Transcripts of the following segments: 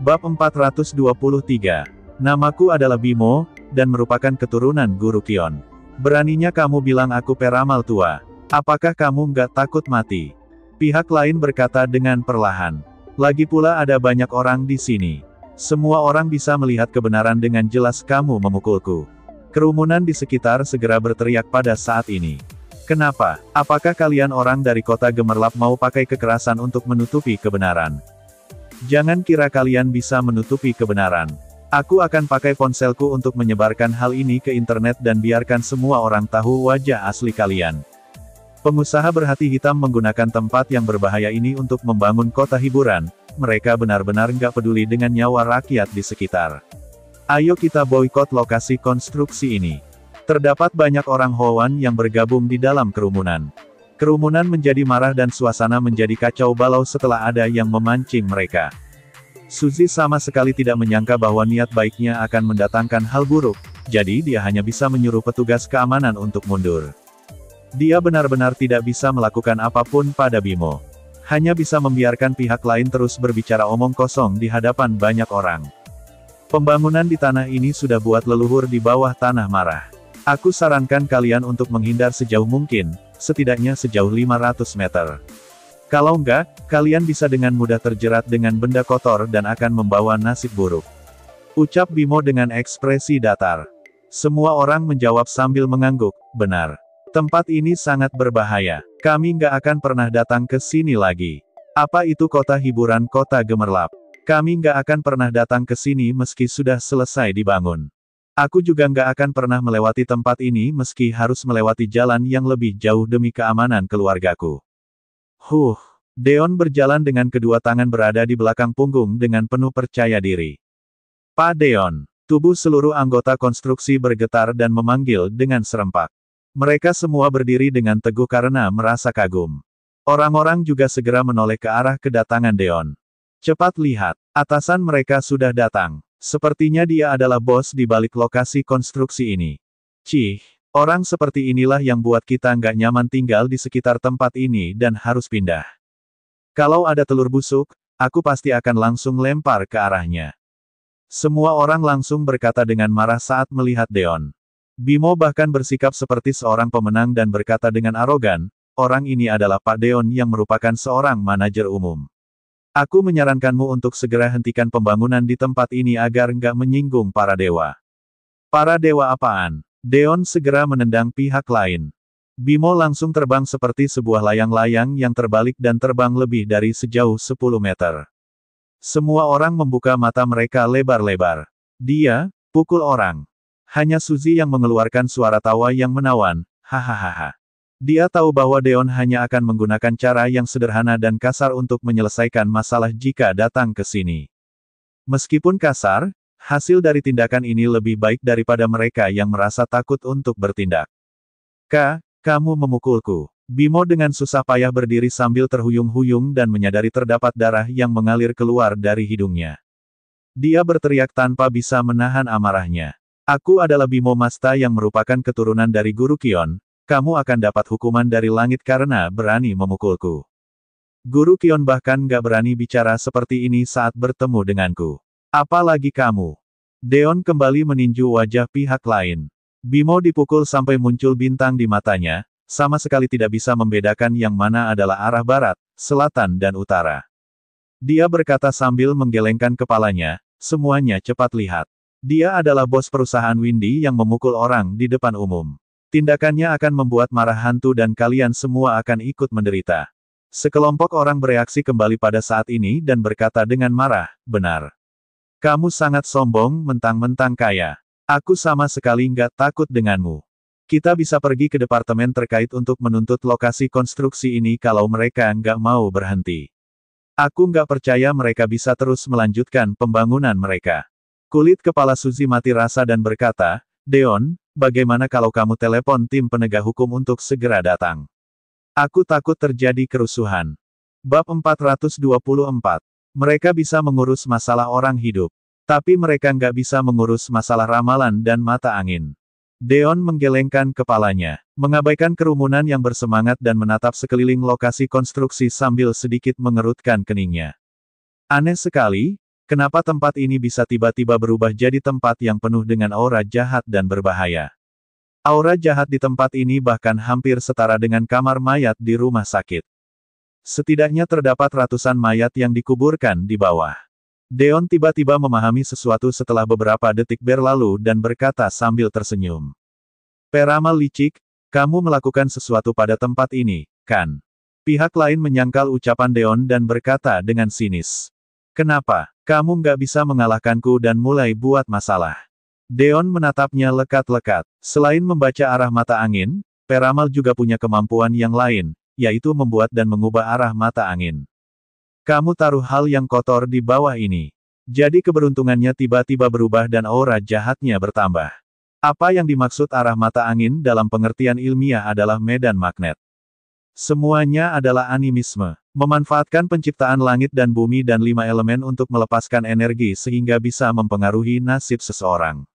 Bab 423. Namaku adalah Bimo, dan merupakan keturunan Guru Kion. Beraninya kamu bilang aku peramal tua. Apakah kamu nggak takut mati? Pihak lain berkata dengan perlahan. Lagi pula ada banyak orang di sini. Semua orang bisa melihat kebenaran dengan jelas kamu memukulku. Kerumunan di sekitar segera berteriak pada saat ini. Kenapa? Apakah kalian orang dari kota Gemerlap mau pakai kekerasan untuk menutupi kebenaran? Jangan kira kalian bisa menutupi kebenaran. Aku akan pakai ponselku untuk menyebarkan hal ini ke internet dan biarkan semua orang tahu wajah asli kalian. Pengusaha berhati hitam menggunakan tempat yang berbahaya ini untuk membangun kota hiburan. Mereka benar-benar nggak peduli dengan nyawa rakyat di sekitar. Ayo kita boikot lokasi konstruksi ini. Terdapat banyak orang Hoan yang bergabung di dalam kerumunan. Kerumunan menjadi marah dan suasana menjadi kacau balau setelah ada yang memancing mereka. Suzy sama sekali tidak menyangka bahwa niat baiknya akan mendatangkan hal buruk, jadi dia hanya bisa menyuruh petugas keamanan untuk mundur. Dia benar-benar tidak bisa melakukan apapun pada Bimo. Hanya bisa membiarkan pihak lain terus berbicara omong kosong di hadapan banyak orang. Pembangunan di tanah ini sudah buat leluhur di bawah tanah marah. Aku sarankan kalian untuk menghindar sejauh mungkin, setidaknya sejauh 500 meter. Kalau enggak, kalian bisa dengan mudah terjerat dengan benda kotor dan akan membawa nasib buruk. Ucap Bimo dengan ekspresi datar. Semua orang menjawab sambil mengangguk, benar. Tempat ini sangat berbahaya. Kami nggak akan pernah datang ke sini lagi. Apa itu kota hiburan kota Gemerlap? Kami nggak akan pernah datang ke sini meski sudah selesai dibangun. Aku juga nggak akan pernah melewati tempat ini meski harus melewati jalan yang lebih jauh demi keamanan keluargaku. Deon berjalan dengan kedua tangan berada di belakang punggung dengan penuh percaya diri. Pak Deon. Tubuh seluruh anggota konstruksi bergetar dan memanggil dengan serempak. Mereka semua berdiri dengan teguh karena merasa kagum. Orang-orang juga segera menoleh ke arah kedatangan Deon. Cepat lihat, atasan mereka sudah datang. Sepertinya dia adalah bos di balik lokasi konstruksi ini. Cih, orang seperti inilah yang buat kita nggak nyaman tinggal di sekitar tempat ini dan harus pindah. Kalau ada telur busuk, aku pasti akan langsung lempar ke arahnya. Semua orang langsung berkata dengan marah saat melihat Deon. Bimo bahkan bersikap seperti seorang pemenang dan berkata dengan arogan, orang ini adalah Pak Deon yang merupakan seorang manajer umum. Aku menyarankanmu untuk segera hentikan pembangunan di tempat ini agar nggak menyinggung para dewa. Para dewa apaan? Deon segera menendang pihak lain. Bimo langsung terbang seperti sebuah layang-layang yang terbalik dan terbang lebih dari sejauh 10 meter. Semua orang membuka mata mereka lebar-lebar. Dia, pukul orang. Hanya Suzy yang mengeluarkan suara tawa yang menawan, hahaha. Dia tahu bahwa Deon hanya akan menggunakan cara yang sederhana dan kasar untuk menyelesaikan masalah jika datang ke sini. Meskipun kasar, hasil dari tindakan ini lebih baik daripada mereka yang merasa takut untuk bertindak. Kamu memukulku. Bimo dengan susah payah berdiri sambil terhuyung-huyung dan menyadari terdapat darah yang mengalir keluar dari hidungnya. Dia berteriak tanpa bisa menahan amarahnya. Aku adalah Bimo Masta yang merupakan keturunan dari Guru Kion, kamu akan dapat hukuman dari langit karena berani memukulku. Guru Kion bahkan nggak berani bicara seperti ini saat bertemu denganku. Apalagi kamu. Deon kembali meninju wajah pihak lain. Bimo dipukul sampai muncul bintang di matanya, sama sekali tidak bisa membedakan yang mana adalah arah barat, selatan dan utara. Dia berkata sambil menggelengkan kepalanya, semuanya cepat lihat. Dia adalah bos perusahaan Windy yang memukul orang di depan umum. Tindakannya akan membuat marah hantu dan kalian semua akan ikut menderita. Sekelompok orang bereaksi kembali pada saat ini dan berkata dengan marah, benar. Kamu sangat sombong mentang-mentang kaya. Aku sama sekali nggak takut denganmu. Kita bisa pergi ke departemen terkait untuk menuntut lokasi konstruksi ini kalau mereka nggak mau berhenti. Aku nggak percaya mereka bisa terus melanjutkan pembangunan mereka. Kulit kepala Suzy mati rasa dan berkata, Deon, bagaimana kalau kamu telepon tim penegak hukum untuk segera datang? Aku takut terjadi kerusuhan. Bab 424. Mereka bisa mengurus masalah orang hidup. Tapi mereka nggak bisa mengurus masalah ramalan dan mata angin. Deon menggelengkan kepalanya, mengabaikan kerumunan yang bersemangat dan menatap sekeliling lokasi konstruksi sambil sedikit mengerutkan keningnya. Aneh sekali, Kenapa tempat ini bisa tiba-tiba berubah jadi tempat yang penuh dengan aura jahat dan berbahaya? Aura jahat di tempat ini bahkan hampir setara dengan kamar mayat di rumah sakit. Setidaknya terdapat ratusan mayat yang dikuburkan di bawah. Deon tiba-tiba memahami sesuatu setelah beberapa detik berlalu dan berkata sambil tersenyum. Peramal licik, kamu melakukan sesuatu pada tempat ini, kan? Pihak lain menyangkal ucapan Deon dan berkata dengan sinis. Kenapa? Kamu nggak bisa mengalahkanku dan mulai buat masalah. Deon menatapnya lekat-lekat. Selain membaca arah mata angin, peramal juga punya kemampuan yang lain, yaitu membuat dan mengubah arah mata angin. Kamu taruh hal yang kotor di bawah ini. Jadi keberuntungannya tiba-tiba berubah dan aura jahatnya bertambah. Apa yang dimaksud arah mata angin dalam pengertian ilmiah adalah medan magnet. Semuanya adalah animisme. Memanfaatkan penciptaan langit dan bumi dan 5 elemen untuk melepaskan energi sehingga bisa mempengaruhi nasib seseorang.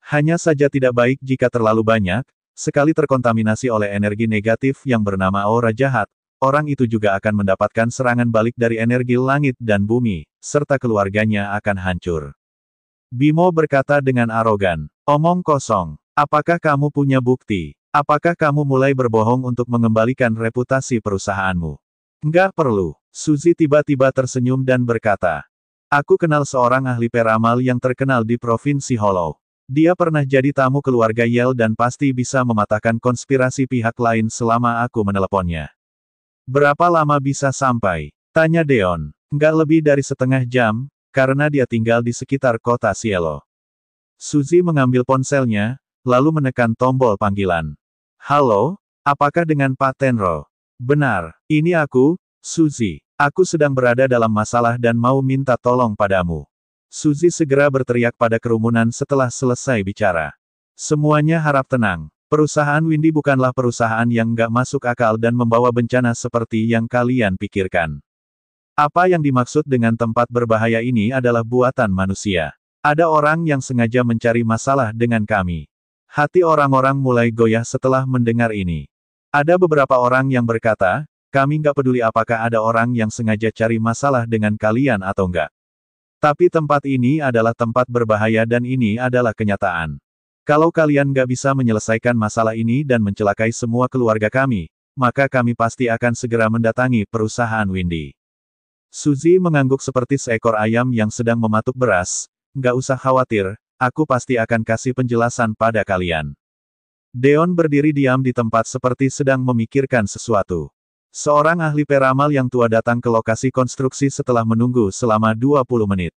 Hanya saja tidak baik jika terlalu banyak, sekali terkontaminasi oleh energi negatif yang bernama aura jahat, orang itu juga akan mendapatkan serangan balik dari energi langit dan bumi, serta keluarganya akan hancur. Bimo berkata dengan arogan, omong kosong, apakah kamu punya bukti? Apakah kamu mulai berbohong untuk mengembalikan reputasi perusahaanmu? Enggak perlu. Suzy tiba-tiba tersenyum dan berkata, aku kenal seorang ahli peramal yang terkenal di Provinsi Hollow. Dia pernah jadi tamu keluarga Yell dan pasti bisa mematahkan konspirasi pihak lain selama aku meneleponnya. Berapa lama bisa sampai? Tanya Deon. Enggak lebih dari setengah jam, karena dia tinggal di sekitar kota Cielo. Suzy mengambil ponselnya, lalu menekan tombol panggilan. Halo, apakah dengan Pak Tenro? Benar, ini aku, Suzy. Aku sedang berada dalam masalah dan mau minta tolong padamu. Suzy segera berteriak pada kerumunan setelah selesai bicara. Semuanya harap tenang. Perusahaan Windy bukanlah perusahaan yang nggak masuk akal dan membawa bencana seperti yang kalian pikirkan. Apa yang dimaksud dengan tempat berbahaya ini adalah buatan manusia. Ada orang yang sengaja mencari masalah dengan kami. Hati orang-orang mulai goyah setelah mendengar ini. Ada beberapa orang yang berkata, kami nggak peduli apakah ada orang yang sengaja cari masalah dengan kalian atau enggak. Tapi tempat ini adalah tempat berbahaya dan ini adalah kenyataan. Kalau kalian nggak bisa menyelesaikan masalah ini dan mencelakai semua keluarga kami, maka kami pasti akan segera mendatangi perusahaan Windy. Suzy mengangguk seperti seekor ayam yang sedang mematuk beras, nggak usah khawatir, aku pasti akan kasih penjelasan pada kalian. Deon berdiri diam di tempat seperti sedang memikirkan sesuatu. Seorang ahli peramal yang tua datang ke lokasi konstruksi setelah menunggu selama 20 menit.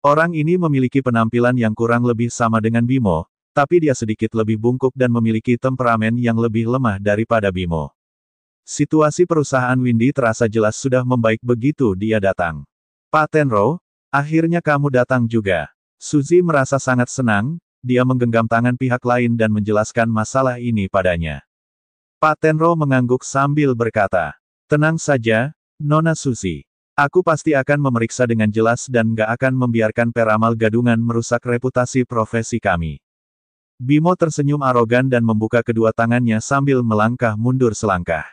Orang ini memiliki penampilan yang kurang lebih sama dengan Bimo, tapi dia sedikit lebih bungkuk dan memiliki temperamen yang lebih lemah daripada Bimo. Situasi perusahaan Windy terasa jelas sudah membaik begitu dia datang. Pak Tenro, akhirnya kamu datang juga. Suzy merasa sangat senang, dia menggenggam tangan pihak lain dan menjelaskan masalah ini padanya. Pak Tenro mengangguk sambil berkata, tenang saja, Nona Suzy. Aku pasti akan memeriksa dengan jelas dan gak akan membiarkan peramal gadungan merusak reputasi profesi kami. Bimo tersenyum arogan dan membuka kedua tangannya sambil melangkah mundur selangkah.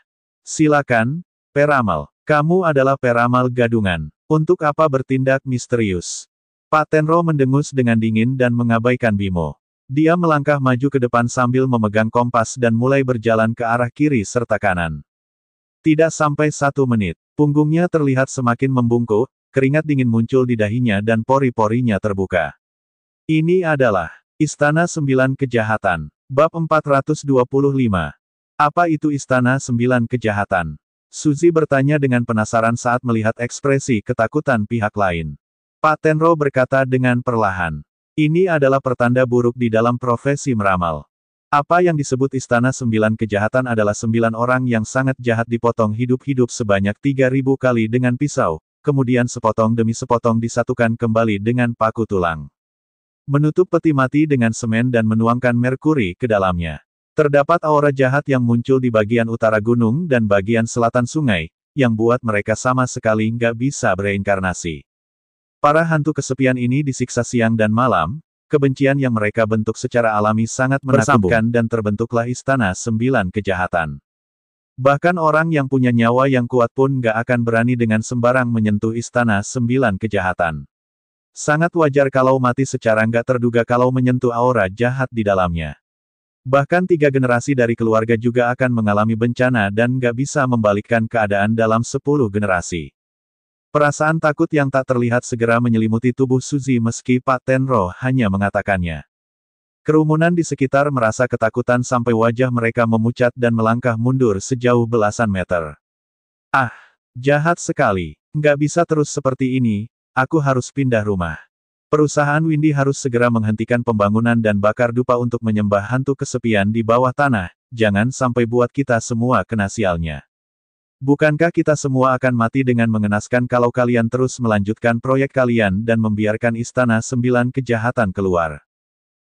Silakan, peramal. Kamu adalah peramal gadungan. Untuk apa bertindak misterius? Pak Tenro mendengus dengan dingin dan mengabaikan Bimo. Dia melangkah maju ke depan sambil memegang kompas dan mulai berjalan ke arah kiri serta kanan. Tidak sampai 1 menit, punggungnya terlihat semakin membungkuk, keringat dingin muncul di dahinya dan pori-porinya terbuka. Ini adalah Istana 9 Kejahatan. Bab 425. Apa itu Istana 9 Kejahatan? Suzy bertanya dengan penasaran saat melihat ekspresi ketakutan pihak lain. Pak Tenro berkata dengan perlahan. Ini adalah pertanda buruk di dalam profesi meramal. Apa yang disebut Istana 9 Kejahatan adalah 9 orang yang sangat jahat dipotong hidup-hidup sebanyak 3.000 kali dengan pisau, kemudian sepotong demi sepotong disatukan kembali dengan paku tulang. Menutup peti mati dengan semen dan menuangkan merkuri ke dalamnya. Terdapat aura jahat yang muncul di bagian utara gunung dan bagian selatan sungai, yang buat mereka sama sekali nggak bisa bereinkarnasi. Para hantu kesepian ini disiksa siang dan malam, kebencian yang mereka bentuk secara alami sangat menakutkan dan terbentuklah Istana 9 Kejahatan. Bahkan orang yang punya nyawa yang kuat pun nggak akan berani dengan sembarang menyentuh Istana 9 Kejahatan. Sangat wajar kalau mati secara nggak terduga kalau menyentuh aura jahat di dalamnya. Bahkan 3 generasi dari keluarga juga akan mengalami bencana dan nggak bisa membalikkan keadaan dalam 10 generasi. Perasaan takut yang tak terlihat segera menyelimuti tubuh Suzy meski Pak Tenro hanya mengatakannya. Kerumunan di sekitar merasa ketakutan sampai wajah mereka memucat dan melangkah mundur sejauh belasan meter. Ah, jahat sekali. Nggak bisa terus seperti ini. Aku harus pindah rumah. Perusahaan Windy harus segera menghentikan pembangunan dan bakar dupa untuk menyembah hantu kesepian di bawah tanah, jangan sampai buat kita semua kena sialnya. Bukankah kita semua akan mati dengan mengenaskan kalau kalian terus melanjutkan proyek kalian dan membiarkan Istana 9 Kejahatan keluar?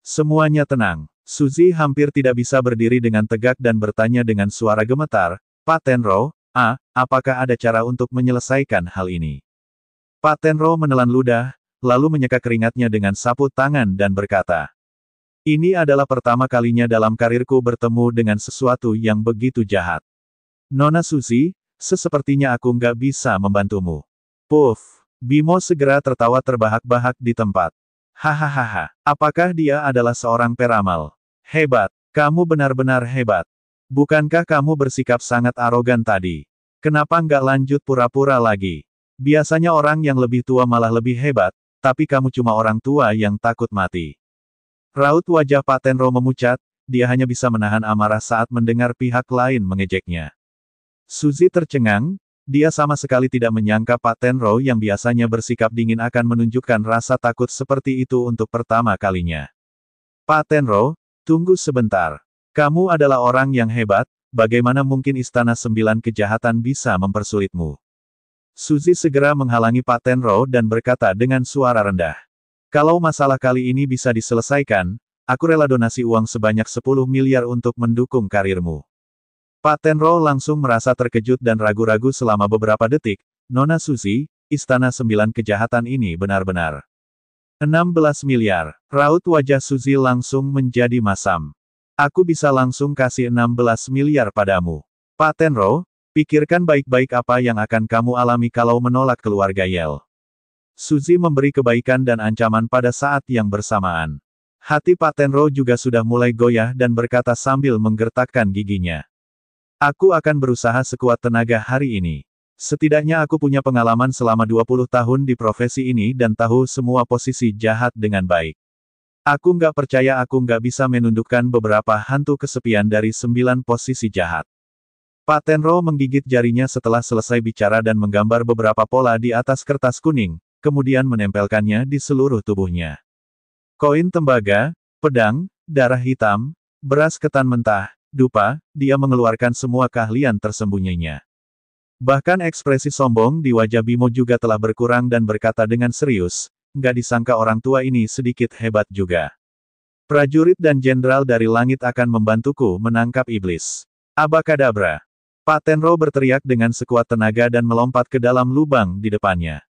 Semuanya tenang. Suzy hampir tidak bisa berdiri dengan tegak dan bertanya dengan suara gemetar, Pak Tenro, apakah ada cara untuk menyelesaikan hal ini? Pak Tenro menelan ludah, lalu menyeka keringatnya dengan sapu tangan dan berkata, ini adalah pertama kalinya dalam karirku bertemu dengan sesuatu yang begitu jahat. Nona Suzy, sepertinya aku nggak bisa membantumu. Puff, Bimo segera tertawa terbahak-bahak di tempat. Hahaha, apakah dia adalah seorang peramal? Hebat, kamu benar-benar hebat. Bukankah kamu bersikap sangat arogan tadi? Kenapa nggak lanjut pura-pura lagi? Biasanya orang yang lebih tua malah lebih hebat, tapi kamu cuma orang tua yang takut mati. Raut wajah Pak Tenro memucat, dia hanya bisa menahan amarah saat mendengar pihak lain mengejeknya. Suzy tercengang, dia sama sekali tidak menyangka Pak Tenro yang biasanya bersikap dingin akan menunjukkan rasa takut seperti itu untuk pertama kalinya. Pak Tenro, tunggu sebentar. Kamu adalah orang yang hebat, bagaimana mungkin Istana 9 Kejahatan bisa mempersulitmu? Suzy segera menghalangi Pak Tenro dan berkata dengan suara rendah. Kalau masalah kali ini bisa diselesaikan, aku rela donasi uang sebanyak 10 miliar untuk mendukung karirmu. Pak Tenro langsung merasa terkejut dan ragu-ragu selama beberapa detik. Nona Suzy, Istana 9 Kejahatan ini benar-benar 16 miliar. Raut wajah Suzy langsung menjadi masam. Aku bisa langsung kasih 16 miliar padamu. Pak Tenro, pikirkan baik-baik apa yang akan kamu alami kalau menolak keluarga Yell. Suzy memberi kebaikan dan ancaman pada saat yang bersamaan. Hati Pak Tenro juga sudah mulai goyah dan berkata sambil menggertakkan giginya. Aku akan berusaha sekuat tenaga hari ini. Setidaknya aku punya pengalaman selama 20 tahun di profesi ini dan tahu semua posisi jahat dengan baik. Aku nggak percaya aku nggak bisa menundukkan beberapa hantu kesepian dari 9 posisi jahat. Pak Tenro menggigit jarinya setelah selesai bicara dan menggambar beberapa pola di atas kertas kuning, kemudian menempelkannya di seluruh tubuhnya. Koin tembaga, pedang, darah hitam, beras ketan mentah, dupa, dia mengeluarkan semua keahlian tersembunyinya. Bahkan ekspresi sombong di wajah Bimo juga telah berkurang dan berkata dengan serius, nggak disangka orang tua ini sedikit hebat juga. Prajurit dan jenderal dari langit akan membantuku menangkap iblis. Abakadabra. Pak Tenro berteriak dengan sekuat tenaga dan melompat ke dalam lubang di depannya.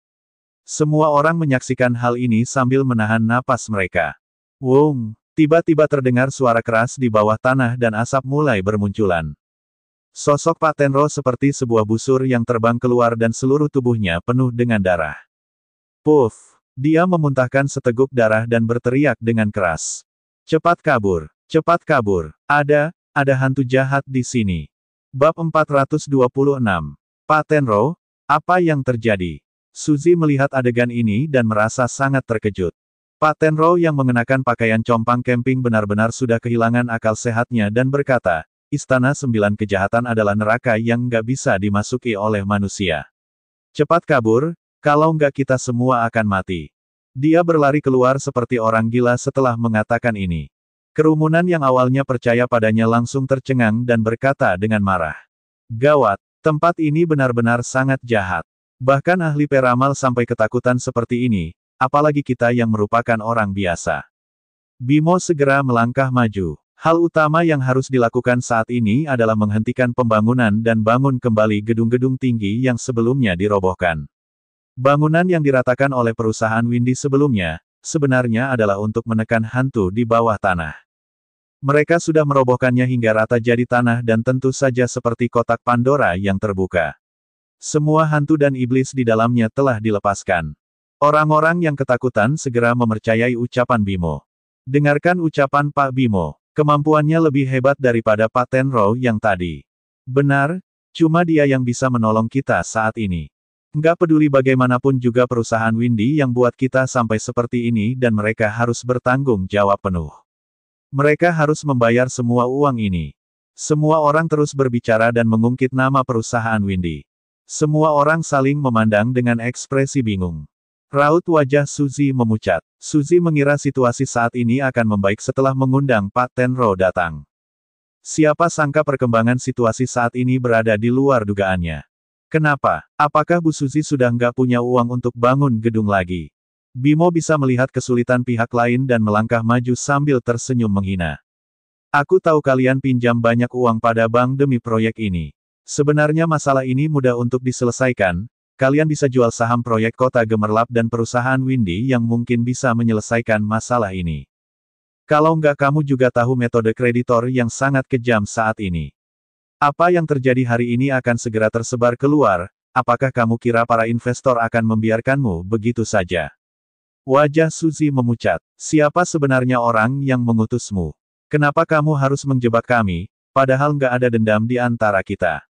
Semua orang menyaksikan hal ini sambil menahan napas mereka. Wong, tiba-tiba terdengar suara keras di bawah tanah dan asap mulai bermunculan. Sosok Pak Tenro seperti sebuah busur yang terbang keluar dan seluruh tubuhnya penuh dengan darah. Puff, dia memuntahkan seteguk darah dan berteriak dengan keras. Cepat kabur, cepat kabur, ada hantu jahat di sini. Bab 426. Pak Tenro, apa yang terjadi? Suzy melihat adegan ini dan merasa sangat terkejut. Pak Tenro yang mengenakan pakaian compang camping benar-benar sudah kehilangan akal sehatnya dan berkata, Istana 9 Kejahatan adalah neraka yang nggak bisa dimasuki oleh manusia. Cepat kabur, kalau nggak kita semua akan mati. Dia berlari keluar seperti orang gila setelah mengatakan ini. Kerumunan yang awalnya percaya padanya langsung tercengang dan berkata dengan marah. Gawat, tempat ini benar-benar sangat jahat. Bahkan ahli peramal sampai ketakutan seperti ini, apalagi kita yang merupakan orang biasa. Bimo segera melangkah maju. Hal utama yang harus dilakukan saat ini adalah menghentikan pembangunan dan bangun kembali gedung-gedung tinggi yang sebelumnya dirobohkan. Bangunan yang diratakan oleh perusahaan Windy sebelumnya, sebenarnya adalah untuk menekan hantu di bawah tanah. Mereka sudah merobohkannya hingga rata jadi tanah dan tentu saja seperti kotak Pandora yang terbuka. Semua hantu dan iblis di dalamnya telah dilepaskan. Orang-orang yang ketakutan segera mempercayai ucapan Bimo. Dengarkan ucapan Pak Bimo. Kemampuannya lebih hebat daripada Pak Tenro yang tadi. Benar, cuma dia yang bisa menolong kita saat ini. Nggak peduli bagaimanapun juga perusahaan Windy yang buat kita sampai seperti ini dan mereka harus bertanggung jawab penuh. Mereka harus membayar semua uang ini. Semua orang terus berbicara dan mengungkit nama perusahaan Windy. Semua orang saling memandang dengan ekspresi bingung. Raut wajah Suzy memucat. Suzy mengira situasi saat ini akan membaik setelah mengundang Pak Tenro datang. Siapa sangka perkembangan situasi saat ini berada di luar dugaannya. Kenapa? Apakah Bu Suzy sudah nggak punya uang untuk bangun gedung lagi? Bimo bisa melihat kesulitan pihak lain dan melangkah maju sambil tersenyum menghina. Aku tahu kalian pinjam banyak uang pada bank demi proyek ini. Sebenarnya masalah ini mudah untuk diselesaikan. Kalian bisa jual saham proyek Kota Gemerlap dan perusahaan Windy yang mungkin bisa menyelesaikan masalah ini. Kalau nggak kamu juga tahu metode kreditor yang sangat kejam saat ini. Apa yang terjadi hari ini akan segera tersebar keluar, apakah kamu kira para investor akan membiarkanmu begitu saja? Wajah Suzy memucat. Siapa sebenarnya orang yang mengutusmu? Kenapa kamu harus menjebak kami, padahal nggak ada dendam di antara kita?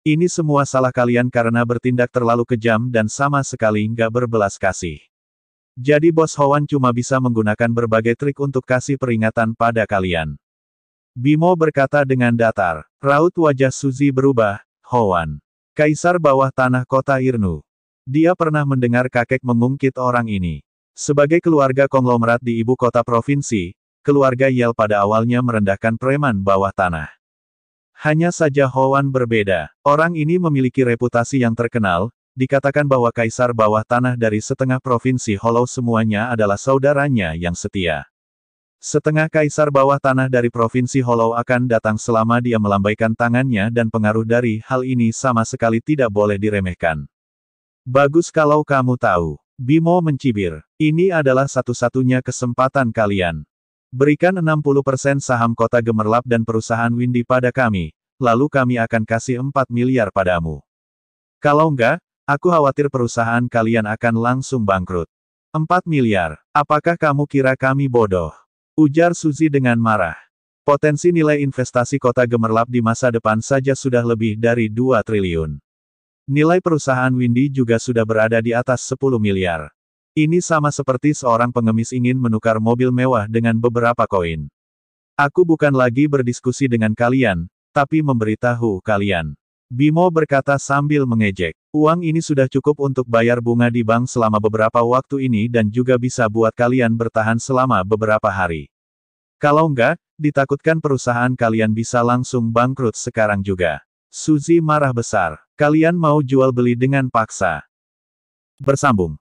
Ini semua salah kalian karena bertindak terlalu kejam dan sama sekali nggak berbelas kasih. Jadi Bos Howan cuma bisa menggunakan berbagai trik untuk kasih peringatan pada kalian. Bimo berkata dengan datar. Raut wajah Suzy berubah. Howan. Kaisar bawah tanah kota Irnu. Dia pernah mendengar kakek mengungkit orang ini. Sebagai keluarga konglomerat di ibu kota provinsi, keluarga Yel pada awalnya merendahkan preman bawah tanah. Hanya saja Howan berbeda. Orang ini memiliki reputasi yang terkenal, dikatakan bahwa kaisar bawah tanah dari setengah provinsi Hollow semuanya adalah saudaranya yang setia. Setengah kaisar bawah tanah dari provinsi Hollow akan datang selama dia melambaikan tangannya dan pengaruh dari hal ini sama sekali tidak boleh diremehkan. Bagus kalau kamu tahu. Bimo mencibir. Ini adalah satu-satunya kesempatan kalian. Berikan 60% saham Kota Gemerlap dan perusahaan Windy pada kami, lalu kami akan kasih 4 miliar padamu. Kalau enggak, aku khawatir perusahaan kalian akan langsung bangkrut. 4 miliar, apakah kamu kira kami bodoh? Ujar Suzy dengan marah. Potensi nilai investasi Kota Gemerlap di masa depan saja sudah lebih dari 2 triliun. Nilai perusahaan Windy juga sudah berada di atas 10 miliar. Ini sama seperti seorang pengemis ingin menukar mobil mewah dengan beberapa koin. Aku bukan lagi berdiskusi dengan kalian, tapi memberitahu kalian. Bimo berkata sambil mengejek. Uang ini sudah cukup untuk bayar bunga di bank selama beberapa waktu ini dan juga bisa buat kalian bertahan selama beberapa hari. Kalau enggak, ditakutkan perusahaan kalian bisa langsung bangkrut sekarang juga. Suzy marah besar. Kalian mau jual beli dengan paksa. Bersambung.